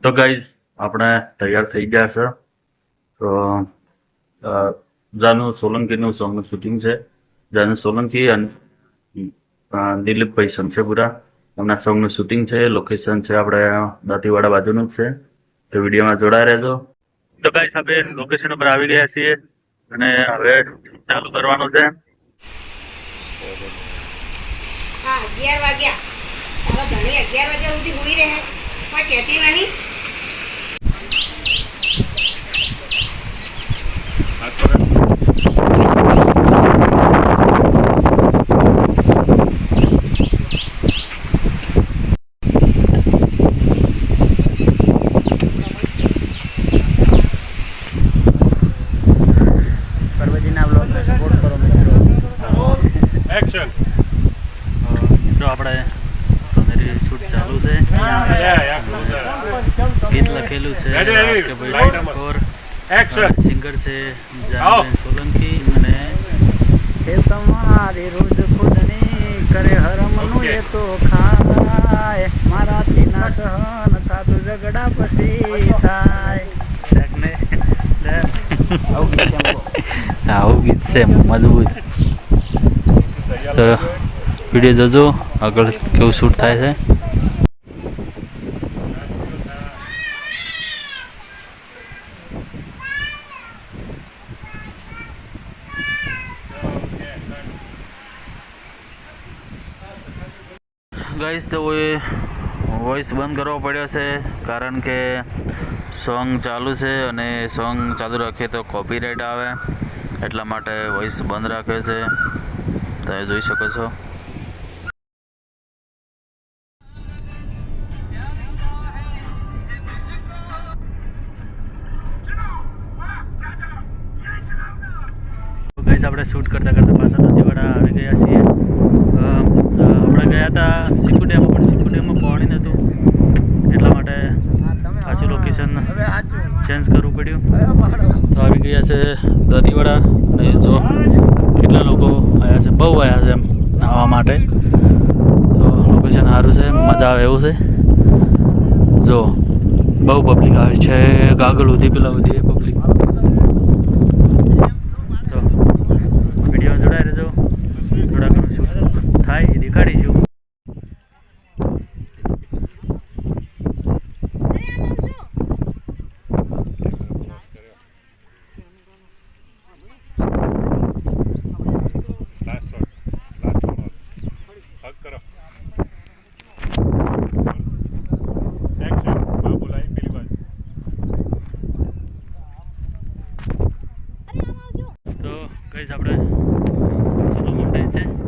તો ગાઈઝ આપણે તૈયાર થઈ ગયા છે. તો જાનુ સોલંકીનું સોંગનું શૂટિંગ છે. જાનુ સોલંકી અને દિલીપભાઈ શમશેપુરા એમના સોંગનું શૂટિંગ છે. લોકેશન છે આપણે દાંતીવાડા બાજુનું જ છે. તો વિડીયોમાં જોડાઈ રહેજો. તો ગાઈઝ આપણે લોકેશન ઉપર આવી ગયા છીએ અને હવે ચાલુ કરવાનું છે. હા 11 વાગ્યા. ચાલો ઘણી 11 વાગ્યા સુધી હોઈ રહે. કોઈ કહેતી નહીં. પરવજીના બ્લોગને સપોર્ટ કરો મિત્રો. એક્શન. મિત્રો આપણે તમારી શૂટ ચાલુ છે. ગીત લખેલું છે કે ભાઈ ઠાકોર, સિંગર છે જાનુ સોલંકી અને એ તમારી રોજ ખુદની કરે હરમનું એ તો ખાય મારાથી ના સહન થાતું ઝઘડા પછી થાય. આવું ગીત છે મજબૂત. તો વિડીયો જોજો આગળ કેવું શૂટ થાય છે. ગાઈસ તો વોઇસ બંધ કરવો પડ્યો છે કારણ કે સોંગ ચાલુ છે અને સોંગ ચાલુ રાખીએ તો કોપીરાઇટ આવે, એટલા માટે વોઇસ બંધ રાખ્યો છે. તમે જોઈ શકો છો. ગાઈસ આપણે શૂટ કરતાં પાછા દાંતીવાડા આવી ગયા છીએ. આપણે ગયા હતા સિક્કુ ડેમમાં, પણ સિક્કુ ડેમમાં પાણી નહોતું, એટલા માટે પાછું લોકેશન ચેન્જ કરવું પડ્યું. તો આવી ગયા છે દાંતીવાડા અને જો કેટલા લોકો આવ્યા છે, બહુ આવ્યા છે એમ નાહવા માટે. તો લોકેશન સારું છે, મજા આવે એવું છે. જો બહુ પબ્લિક આવે છે, આગળ સુધી પેલા સુધી પબ્લિક. તો વિડીયો જોડાઈ રહેજો, થોડા ઘણું શૂટ થાય એ દેખાડીશું. તો કઈ આપણે ચલો મંડે છે.